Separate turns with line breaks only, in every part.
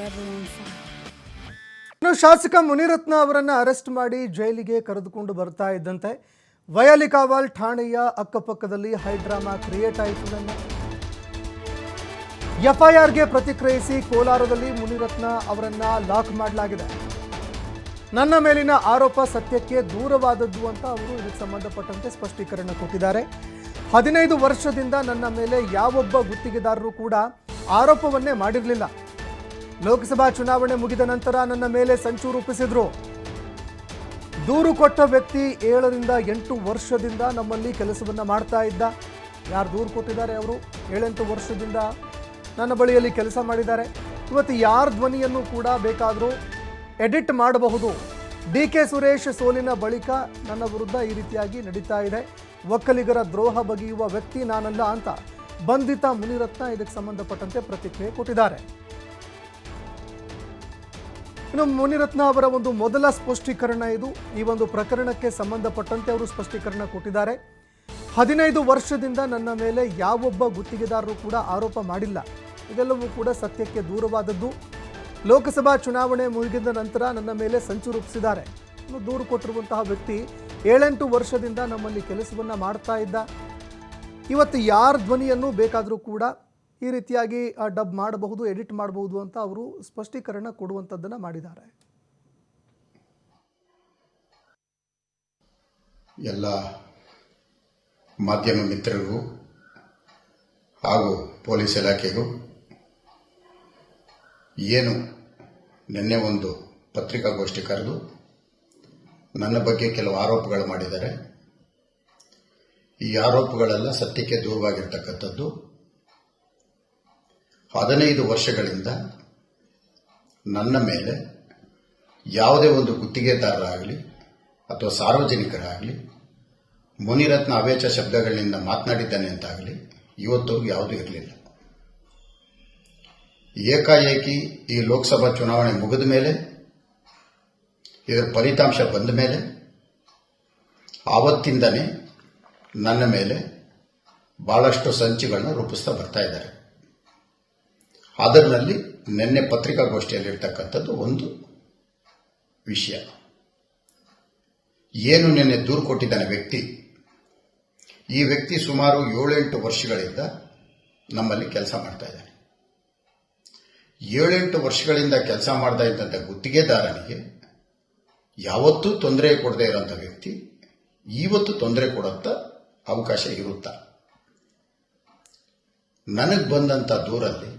forever on fire.
ಇನ್ನು ಶಾಸಕ ಮುನಿರತ್ನ ಅವರನ್ನು ಅರೆಸ್ಟ್ ಮಾಡಿ ಜೈಲಿಗೆ ಕರೆದುಕೊಂಡು ಬರ್ತಾ ಇದ್ದಂತೆ ವಯಲಿಕಾವಾಲ್ ಠಾಣೆಯ ಅಕ್ಕಪಕ್ಕದಲ್ಲಿ ಹೈಡ್ರಾಮಾ ಕ್ರಿಯೇಟ್ ಆಯಿತು. ಎಫ್ಐಆರ್ಗೆ ಪ್ರತಿಕ್ರಿಯಿಸಿ ಕೋಲಾರದಲ್ಲಿ ಮುನಿರತ್ನ ಅವರನ್ನ ಲಾಕ್ ಮಾಡಲಾಗಿದೆ. ನನ್ನ ಮೇಲಿನ ಆರೋಪ ಸತ್ಯಕ್ಕೆ ದೂರವಾದದ್ದು ಅಂತ ಅವರು ಇದಕ್ಕೆ ಸಂಬಂಧಪಟ್ಟಂತೆ ಸ್ಪಷ್ಟೀಕರಣ ಕೊಟ್ಟಿದ್ದಾರೆ. 15 ವರ್ಷದಿಂದ ನನ್ನ ಮೇಲೆ ಯಾವೊಬ್ಬ ಗುತ್ತಿಗೆದಾರರು ಕೂಡ ಆರೋಪವನ್ನೇ ಮಾಡಿರಲಿಲ್ಲ. ಲೋಕಸಭಾ ಚುನಾವಣೆ ಮುಗಿದ ನಂತರ ನನ್ನ ಮೇಲೆ ಸಂಚು ರೂಪಿಸಿದ್ರು. ದೂರು ಕೊಟ್ಟ ವ್ಯಕ್ತಿ 7 ರಿಂದ 8 ವರ್ಷದಿಂದ ನಮ್ಮಲ್ಲಿ ಕೆಲಸವನ್ನ ಮಾಡ್ತಾ ಇದ್ದ. ಯಾರು ದೂರು ಕೊಟ್ಟಿದ್ದಾರೆ ಅವರು 7-8 ವರ್ಷದಿಂದ ನನ್ನ ಬಳಿಯಲ್ಲಿ ಕೆಲಸ ಮಾಡಿದ್ದಾರೆ. ಇವತ್ತು ಯಾರ ಧ್ವನಿಯನ್ನು ಕೂಡ ಬೇಕಾದರೂ ಎಡಿಟ್ ಮಾಡಬಹುದು. DK ಸುರೇಶ್ ಸೋಲಿನ ಬಳಿಕ ನನ್ನ ವಿರುದ್ಧ ಈ ರೀತಿಯಾಗಿ ನಡೀತಾ ಇದೆ. ಒಕ್ಕಲಿಗರ ದ್ರೋಹ ಬಗೆಯುವ ವ್ಯಕ್ತಿ ನಾನಲ್ಲ ಅಂತ ಬಂಧಿತ ಮುನಿರತ್ನ ಇದಕ್ಕೆ ಸಂಬಂಧಪಟ್ಟಂತೆ ಪ್ರತಿಕ್ರಿಯೆ ಕೊಟ್ಟಿದ್ದಾರೆ. ಇನ್ನು ಮುನಿರತ್ನ ಅವರ ಒಂದು ಮೊದಲ ಸ್ಪಷ್ಟೀಕರಣ ಇದು. ಈ ಒಂದು ಪ್ರಕರಣಕ್ಕೆ ಸಂಬಂಧಪಟ್ಟಂತೆ ಅವರು ಸ್ಪಷ್ಟೀಕರಣ ಕೊಟ್ಟಿದ್ದಾರೆ. 15 ವರ್ಷದಿಂದ ನನ್ನ ಮೇಲೆ ಯಾವೊಬ್ಬ ಗುತ್ತಿಗೆದಾರರು ಕೂಡ ಆರೋಪ ಮಾಡಿಲ್ಲ. ಇದೆಲ್ಲವೂ ಕೂಡ ಸತ್ಯಕ್ಕೆ ದೂರವಾದದ್ದು. ಲೋಕಸಭಾ ಚುನಾವಣೆ ಮುಗಿದ ನಂತರ ನನ್ನ ಮೇಲೆ ಸಂಚು ರೂಪಿಸಿದ್ದಾರೆ. ಇನ್ನು ದೂರು ಕೊಟ್ಟಿರುವಂತಹ ವ್ಯಕ್ತಿ 7-8 ವರ್ಷದಿಂದ ನಮ್ಮಲ್ಲಿ ಕೆಲಸವನ್ನು ಮಾಡ್ತಾ ಇದ್ದ. ಇವತ್ತು ಯಾರ ಧ್ವನಿಯನ್ನು ಬೇಕಾದರೂ ಕೂಡ ಈ ರೀತಿಯಾಗಿ ಡಬ್ ಮಾಡಬಹುದು, ಎಡಿಟ್ ಮಾಡಬಹುದು ಅಂತ ಅವರು ಸ್ಪಷ್ಟೀಕರಣ ಕೊಡುವಂಥದ್ದನ್ನು ಮಾಡಿದ್ದಾರೆ.
ಎಲ್ಲ ಮಾಧ್ಯಮ ಮಿತ್ರರಿಗೂ ಹಾಗೂ ಪೊಲೀಸ್ ಇಲಾಖೆಗೂ ಏನು ನಿನ್ನೆ ಒಂದು ಪತ್ರಿಕಾಗೋಷ್ಠಿ ಕರೆದು ನನ್ನ ಬಗ್ಗೆ ಕೆಲವು ಆರೋಪಗಳು ಮಾಡಿದ್ದಾರೆ. ಈ ಆರೋಪಗಳೆಲ್ಲ ಸತ್ಯಕ್ಕೆ ದೂರವಾಗಿರ್ತಕ್ಕಂಥದ್ದು. 15 ವರ್ಷಗಳಿಂದ ನನ್ನ ಮೇಲೆ ಯಾವುದೇ ಒಂದು ಗುತ್ತಿಗೆದಾರರಾಗಲಿ ಅಥವಾ ಸಾರ್ವಜನಿಕರಾಗಲಿ ಮುನಿರತ್ನ ಅವೇಚ ಶಬ್ದಗಳಿಂದ ಮಾತನಾಡಿದ್ದಾನೆ ಅಂತಾಗಲಿ ಇವತ್ತವರೆಗೂ ಯಾವುದೂ ಇರಲಿಲ್ಲ. ಏಕಾಏಕಿ ಈ ಲೋಕಸಭಾ ಚುನಾವಣೆ ಮುಗಿದ ಮೇಲೆ ಇದರ ಫಲಿತಾಂಶ ಬಂದ ಮೇಲೆ ಆವತ್ತಿಂದನೇ ನನ್ನ ಮೇಲೆ ಬಹಳಷ್ಟು ಸಂಚುಗಳನ್ನ ರೂಪಿಸ್ತಾ ಬರ್ತಾ ಇದ್ದಾರೆ. ಅದರಲ್ಲಿ ನಿನ್ನೆ ಪತ್ರಿಕಾಗೋಷ್ಠಿಯಲ್ಲಿರ್ತಕ್ಕಂಥದ್ದು ಒಂದು ವಿಷಯ. ಏನು ನಿನ್ನೆ ದೂರು ಕೊಟ್ಟಿದ್ದಾನೆ ವ್ಯಕ್ತಿ, ಈ ವ್ಯಕ್ತಿ ಸುಮಾರು 7-8 ವರ್ಷಗಳಿಂದ ನಮ್ಮಲ್ಲಿ ಕೆಲಸ ಮಾಡ್ತಾ ಇದ್ದಾನೆ. 7-8 ವರ್ಷಗಳಿಂದ ಕೆಲಸ ಮಾಡ್ತಾ ಇದ್ದಂಥ ಗುತ್ತಿಗೆದಾರನಿಗೆ ಯಾವತ್ತೂ ತೊಂದರೆ ಕೊಡದೇ ಇರೋಂಥ ವ್ಯಕ್ತಿ ಇವತ್ತು ತೊಂದರೆ ಕೊಡೋಂಥ ಅವಕಾಶ ಇರುತ್ತಾ? ನನಗೆ ಬಂದಂಥ ದೂರಲ್ಲಿ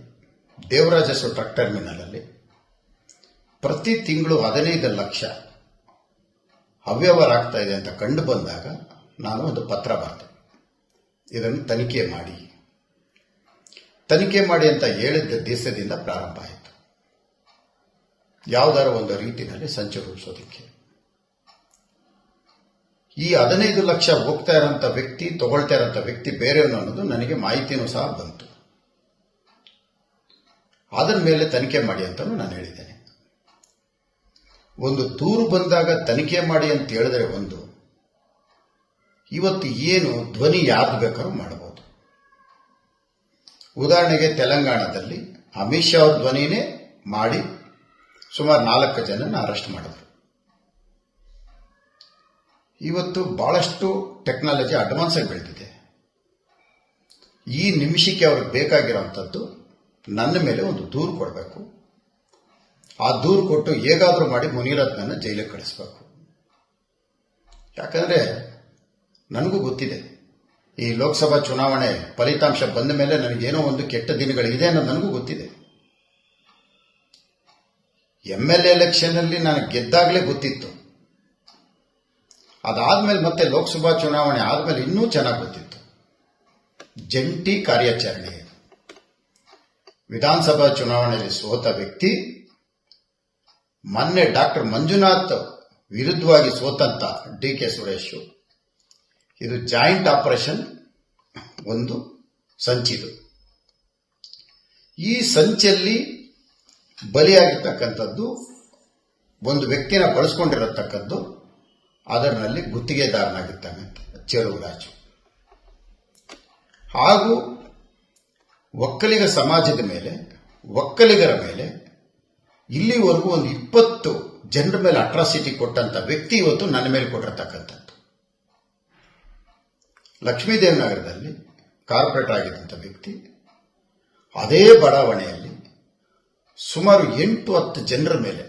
ದೇವರಾಜಸ್ವ ಟ್ರಕ್ ಟರ್ಮಿನಲ್ ಅಲ್ಲಿ ಪ್ರತಿ ತಿಂಗಳು 15 ಲಕ್ಷ ಅವ್ಯವಹಾರ ಆಗ್ತಾ ಇದೆ ಅಂತ ಕಂಡು ಬಂದಾಗ ನಾನು ಒಂದು ಪತ್ರ ಬರೆದೆ. ಇದನ್ನು ತನಿಖೆ ಮಾಡಿ ಅಂತ ಹೇಳಿದ್ದ ದಿವಸದಿಂದ ಪ್ರಾರಂಭ ಆಯಿತು. ಯಾವುದಾರ ಒಂದು ರೀತಿಯಲ್ಲಿ ಸಂಚು ರೂಪಿಸೋದಕ್ಕೆ ಈ 15 ಲಕ್ಷ ಹೋಗ್ತಾ ಇರೋಂಥ ವ್ಯಕ್ತಿ, ತಗೊಳ್ತಾ ಇರೋಂಥ ವ್ಯಕ್ತಿ ಬೇರೆಯವನು ಅನ್ನೋದು ನನಗೆ ಮಾಹಿತಿನೂ ಸಹ ಬಂತು. ಅದರ ಮೇಲೆ ತನಿಖೆ ಮಾಡಿ ಅಂತಲೂ ನಾನು ಹೇಳಿದ್ದೇನೆ. ಒಂದು ದೂರು ಬಂದಾಗ ತನಿಖೆ ಮಾಡಿ ಅಂತ ಹೇಳಿದ್ರೆ ಒಂದು, ಇವತ್ತು ಏನು ಧ್ವನಿ ಯಾರ್ದು ಬೇಕಾದ್ರೂ ಮಾಡಬಹುದು. ಉದಾಹರಣೆಗೆ ತೆಲಂಗಾಣದಲ್ಲಿ ಅಮಿತ್ ಶಾ ಅವ್ರ ಧ್ವನಿನೇ ಮಾಡಿ ಸುಮಾರು 4 ಜನನ ಅರೆಸ್ಟ್ ಮಾಡಿದ್ರು. ಇವತ್ತು ಬಹಳಷ್ಟು ಟೆಕ್ನಾಲಜಿ ಅಡ್ವಾನ್ಸ್ ಆಗಿ ಬೆಳೆದಿದೆ. ಈ ನಿಮಿಷಕ್ಕೆ ಅವ್ರಿಗೆ ಬೇಕಾಗಿರೋಂಥದ್ದು ನನ್ನ ಮೇಲೆ ಒಂದು ದೂರು ಕೊಡಬೇಕು. ಆ ದೂರು ಕೊಟ್ಟು ಹೇಗಾದರೂ ಮಾಡಿ ಮುನಿರತ್ನನ್ನ ಜೈಲಿಗೆ ಕಳಿಸ್ಬೇಕು. ಯಾಕಂದ್ರೆ ನನಗೂ ಗೊತ್ತಿದೆ, ಈ ಲೋಕಸಭಾ ಚುನಾವಣೆ ಫಲಿತಾಂಶ ಬಂದ ಮೇಲೆ ನನಗೇನೋ ಒಂದು ಕೆಟ್ಟ ದಿನಗಳಿದೆ ಅನ್ನೋದು ನನಗೂ ಗೊತ್ತಿದೆ. MLA ಎಲೆಕ್ಷನ್ ಅಲ್ಲಿ ನಾನು ಗೆದ್ದಾಗಲೇ ಗೊತ್ತಿತ್ತು. ಅದಾದ್ಮೇಲೆ ಮತ್ತೆ ಲೋಕಸಭಾ ಚುನಾವಣೆ ಆದ್ಮೇಲೆ ಇನ್ನೂ ಚೆನ್ನಾಗಿ ಗೊತ್ತಿತ್ತು. ಜಂಟಿ ಕಾರ್ಯಾಚರಣೆ. ವಿಧಾನಸಭಾ ಚುನಾವಣೆಯಲ್ಲಿ ಸೋತ ವ್ಯಕ್ತಿ ಮೊನ್ನೆ ಡಾಕ್ಟರ್ ಮಂಜುನಾಥ್ ವಿರುದ್ಧವಾಗಿ ಸೋತಂತ DK ಸುರೇಶ್, ಇದು ಜಾಯಿಂಟ್ ಆಪರೇಷನ್ ಒಂದು ಸಂಚಿದು. ಈ ಸಂಚಲ್ಲಿ ಬಲಿಯಾಗಿರ್ತಕ್ಕಂಥದ್ದು ಒಂದು ವ್ಯಕ್ತಿನ ಬಳಸ್ಕೊಂಡಿರತಕ್ಕದ್ದು, ಅದರಲ್ಲಿ ಗುತ್ತಿಗೆದಾರನಾಗಿರ್ತಾನೆ ಚೇಳುವರಾಜು. ಹಾಗೂ ಒಕ್ಕಲಿಗ ಸಮಾಜದ ಮೇಲೆ, ಒಕ್ಕಲಿಗರ ಮೇಲೆ ಇಲ್ಲಿವರೆಗೂ ಒಂದು 20 ಜನರ ಮೇಲೆ ಅಟ್ರಾಸಿಟಿ ಕೊಟ್ಟಂತ ವ್ಯಕ್ತಿ ಇವತ್ತು ನನ್ನ ಮೇಲೆ ಕೊಟ್ಟಿರ್ತಕ್ಕಂಥದ್ದು. ಲಕ್ಷ್ಮೀದೇವ್ ನಗರದಲ್ಲಿ ಕಾರ್ಪೊರೇಟರ್ ಆಗಿದ್ದಂಥ ವ್ಯಕ್ತಿ ಅದೇ ಬಡಾವಣೆಯಲ್ಲಿ ಸುಮಾರು 8-10 ಜನರ ಮೇಲೆ